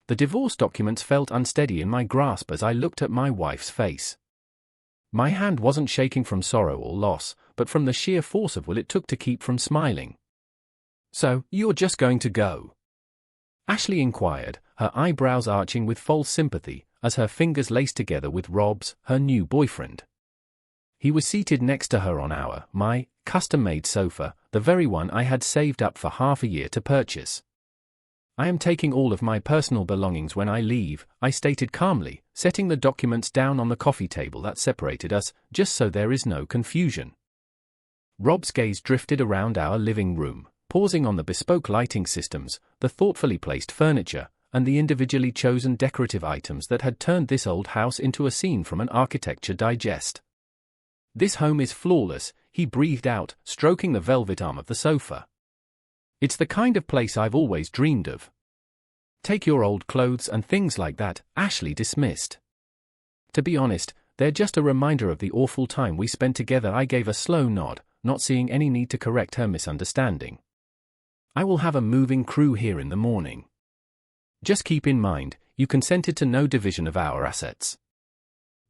The divorce documents felt unsteady in my grasp as I looked at my wife's face. My hand wasn't shaking from sorrow or loss, but from the sheer force of will it took to keep from smiling. "So, you're just going to go?" Ashley inquired, her eyebrows arching with false sympathy, as her fingers laced together with Rob's, her new boyfriend. He was seated next to her on my custom-made sofa, the very one I had saved up for half a year to purchase. "I am taking all of my personal belongings when I leave," I stated calmly, setting the documents down on the coffee table that separated us, just so there is no confusion. Rob's gaze drifted around our living room, pausing on the bespoke lighting systems, the thoughtfully placed furniture, and the individually chosen decorative items that had turned this old house into a scene from an Architecture Digest. "This home is flawless," he breathed out, stroking the velvet arm of the sofa. "It's the kind of place I've always dreamed of." "Take your old clothes and things like that," Ashley dismissed. "To be honest, they're just a reminder of the awful time we spent together." I gave a slow nod, not seeing any need to correct her misunderstanding. "I will have a moving crew here in the morning. Just keep in mind, you consented to no division of our assets.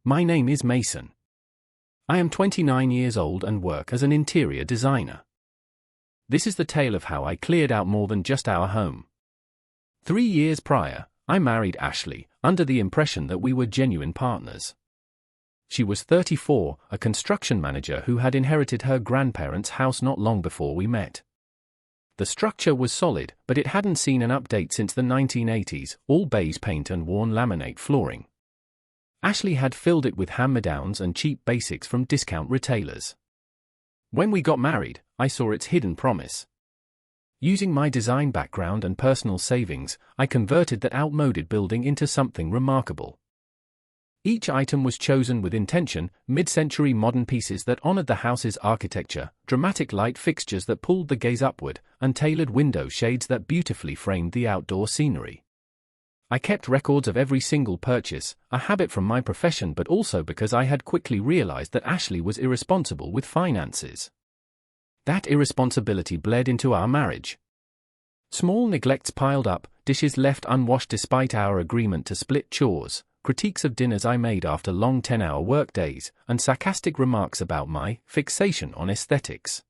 My name is Mason. I am 29 years old and work as an interior designer. This is the tale of how I cleared out more than just our home. 3 years prior, I married Ashley, under the impression that we were genuine partners. She was 34, a construction manager who had inherited her grandparents' house not long before we met. The structure was solid, but it hadn't seen an update since the 1980s, all beige paint and worn laminate flooring. Ashley had filled it with hand-me-downs and cheap basics from discount retailers. When we got married, I saw its hidden promise. Using my design background and personal savings, I converted that outmoded building into something remarkable. Each item was chosen with intention, mid-century modern pieces that honored the house's architecture, dramatic light fixtures that pulled the gaze upward, and tailored window shades that beautifully framed the outdoor scenery. I kept records of every single purchase, a habit from my profession but also because I had quickly realized that Ashley was irresponsible with finances. That irresponsibility bled into our marriage. Small neglects piled up, dishes left unwashed despite our agreement to split chores, critiques of dinners I made after long 10-hour workdays, and sarcastic remarks about my fixation on aesthetics.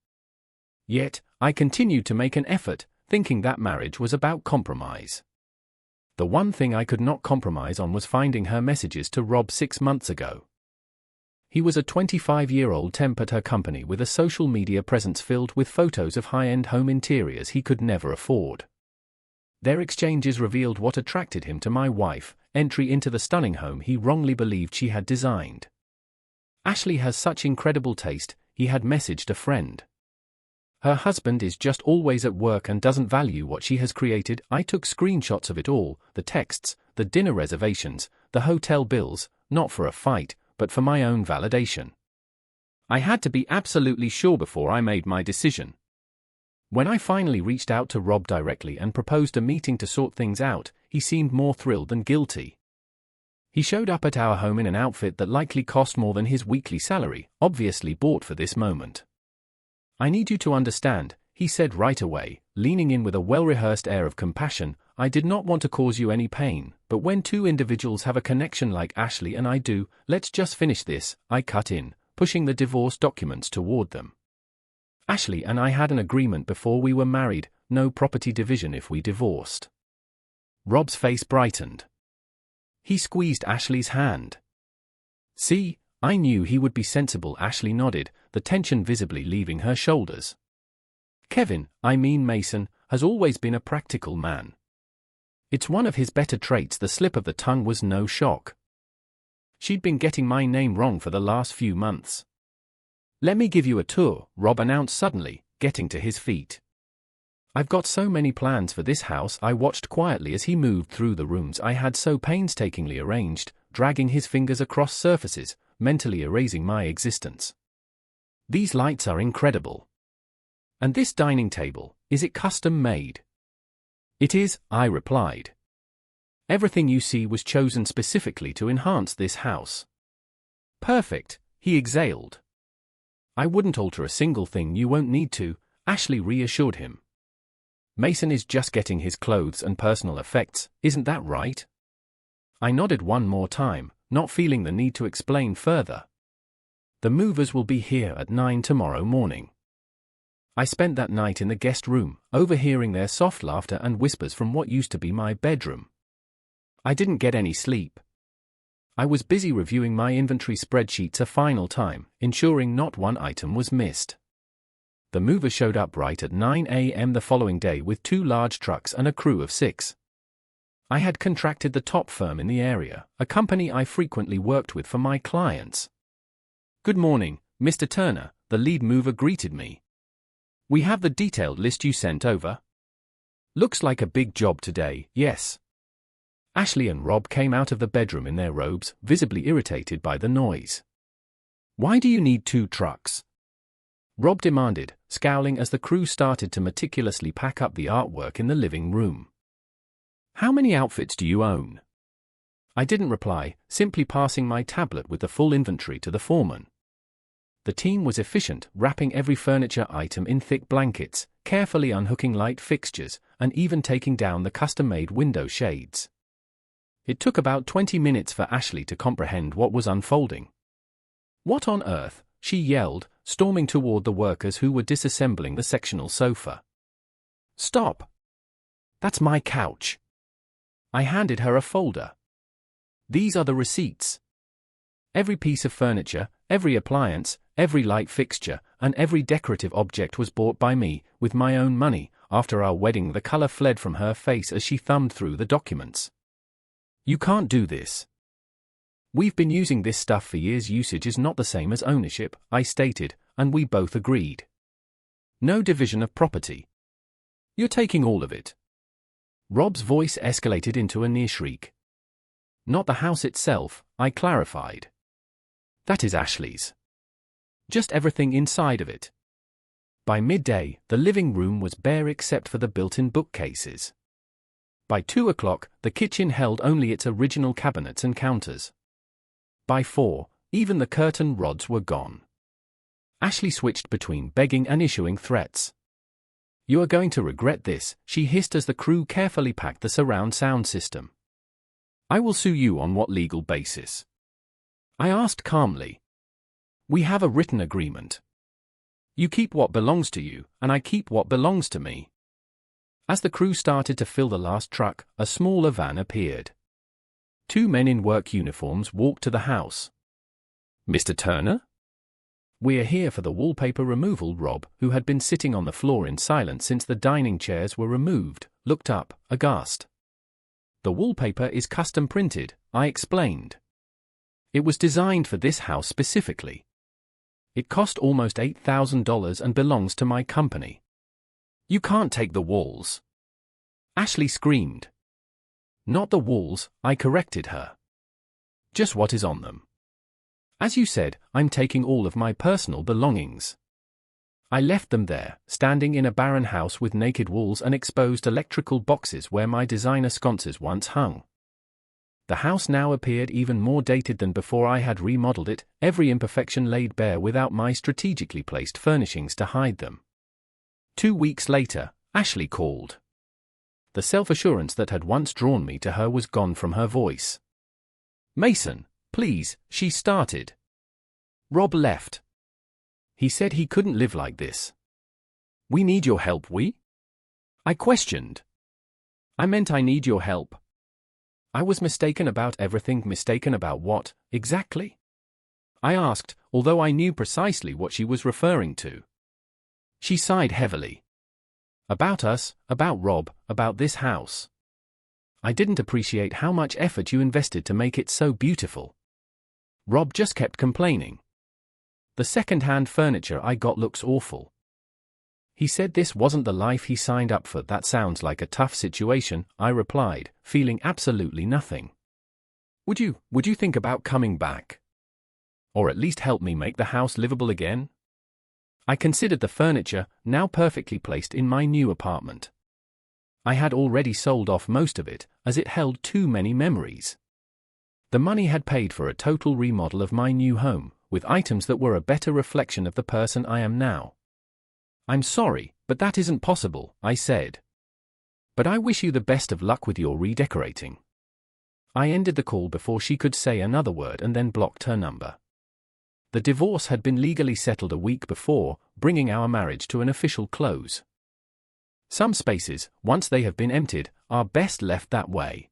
Yet, I continued to make an effort, thinking that marriage was about compromise. The one thing I could not compromise on was finding her messages to Rob 6 months ago. He was a 25-year-old temp at her company with a social media presence filled with photos of high-end home interiors he could never afford. Their exchanges revealed what attracted him to my wife, entry into the stunning home he wrongly believed she had designed. "Ashley has such incredible taste," he had messaged a friend. "Her husband is just always at work and doesn't value what she has created." I took screenshots of it all, the texts, the dinner reservations, the hotel bills, not for a fight, but for my own validation. I had to be absolutely sure before I made my decision. When I finally reached out to Rob directly and proposed a meeting to sort things out, he seemed more thrilled than guilty. He showed up at our home in an outfit that likely cost more than his weekly salary, obviously bought for this moment. "I need you to understand," he said right away, leaning in with a well-rehearsed air of compassion. "I did not want to cause you any pain, but when two individuals have a connection like Ashley and I do, let's just finish this," I cut in, pushing the divorce documents toward them. "Ashley and I had an agreement before we were married, no property division if we divorced." Rob's face brightened. He squeezed Ashley's hand. "See, I knew he would be sensible." Ashley nodded, the tension visibly leaving her shoulders. Mason, has always been a practical man. It's one of his better traits. The slip of the tongue was no shock. She'd been getting my name wrong for the last few months. "Let me give you a tour," Rob announced suddenly, getting to his feet. "I've got so many plans for this house." I watched quietly as he moved through the rooms I had so painstakingly arranged, dragging his fingers across surfaces, mentally erasing my existence. "These lights are incredible. And this dining table, is it custom made?" "It is," I replied. "Everything you see was chosen specifically to enhance this house." "Perfect," he exhaled. "I wouldn't alter a single thing." "You won't need to," Ashley reassured him. Mason is just getting his clothes and personal effects, isn't that right? I nodded one more time, not feeling the need to explain further. The movers will be here at 9 tomorrow morning. I spent that night in the guest room, overhearing their soft laughter and whispers from what used to be my bedroom. I didn't get any sleep. I was busy reviewing my inventory spreadsheets a final time, ensuring not one item was missed. The mover showed up right at 9 a.m. the following day with 2 large trucks and a crew of 6. I had contracted the top firm in the area, a company I frequently worked with for my clients. "Good morning, Mr. Turner," the lead mover greeted me. "We have the detailed list you sent over. Looks like a big job today, yes." Ashley and Rob came out of the bedroom in their robes, visibly irritated by the noise. "Why do you need 2 trucks?" Rob demanded, scowling as the crew started to meticulously pack up the artwork in the living room. "How many outfits do you own?" I didn't reply, simply passing my tablet with the full inventory to the foreman. The team was efficient, wrapping every furniture item in thick blankets, carefully unhooking light fixtures, and even taking down the custom-made window shades. It took about 20 minutes for Ashley to comprehend what was unfolding. "What on earth?" she yelled, storming toward the workers who were disassembling the sectional sofa. "Stop! That's my couch." I handed her a folder. "These are the receipts. Every piece of furniture, every appliance, every light fixture, and every decorative object was bought by me, with my own money." After our wedding, the color fled from her face as she thumbed through the documents. "You can't do this." "We've been using this stuff for years. Usage is not the same as ownership," I stated, and we both agreed. "No division of property. You're taking all of it." Rob's voice escalated into a near shriek. "Not the house itself," I clarified. "That is Ashley's. Just everything inside of it." By midday, the living room was bare except for the built-in bookcases. By 2 o'clock, the kitchen held only its original cabinets and counters. By 4, even the curtain rods were gone. Ashley switched between begging and issuing threats. "You are going to regret this," she hissed as the crew carefully packed the surround sound system. "I will sue you." "On what legal basis?" I asked calmly. "We have a written agreement. You keep what belongs to you, and I keep what belongs to me." As the crew started to fill the last truck, a smaller van appeared. 2 men in work uniforms walked to the house. "Mr. Turner?" "We're here for the wallpaper removal." Rob, who had been sitting on the floor in silence since the dining chairs were removed, looked up, aghast. "The wallpaper is custom printed," I explained. "It was designed for this house specifically. It cost almost $8,000 and belongs to my company." "You can't take the walls!" Ashley screamed. "Not the walls," I corrected her. "Just what is on them. As you said, I'm taking all of my personal belongings." I left them there, standing in a barren house with naked walls and exposed electrical boxes where my designer sconces once hung. The house now appeared even more dated than before I had remodeled it, every imperfection laid bare without my strategically placed furnishings to hide them. 2 weeks later, Ashley called. The self-assurance that had once drawn me to her was gone from her voice. "Mason, please," she started. "Rob left. He said he couldn't live like this. We need your help." I questioned. "I meant I need your help." I was mistaken about everything. Mistaken about what, exactly? I asked, although I knew precisely what she was referring to. She sighed heavily. "About us, about Rob, about this house. I didn't appreciate how much effort you invested to make it so beautiful. Rob just kept complaining. The second-hand furniture I got looks awful. He said this wasn't the life he signed up for." "That sounds like a tough situation," I replied, feeling absolutely nothing. Would you think about coming back? Or at least help me make the house livable again?" I considered the furniture, now perfectly placed in my new apartment. I had already sold off most of it, as it held too many memories. The money had paid for a total remodel of my new home, with items that were a better reflection of the person I am now. "I'm sorry, but that isn't possible," I said. But I wish you the best of luck with your redecorating. I ended the call before she could say another word and then blocked her number. The divorce had been legally settled a week before, bringing our marriage to an official close. Some spaces, once they have been emptied, are best left that way.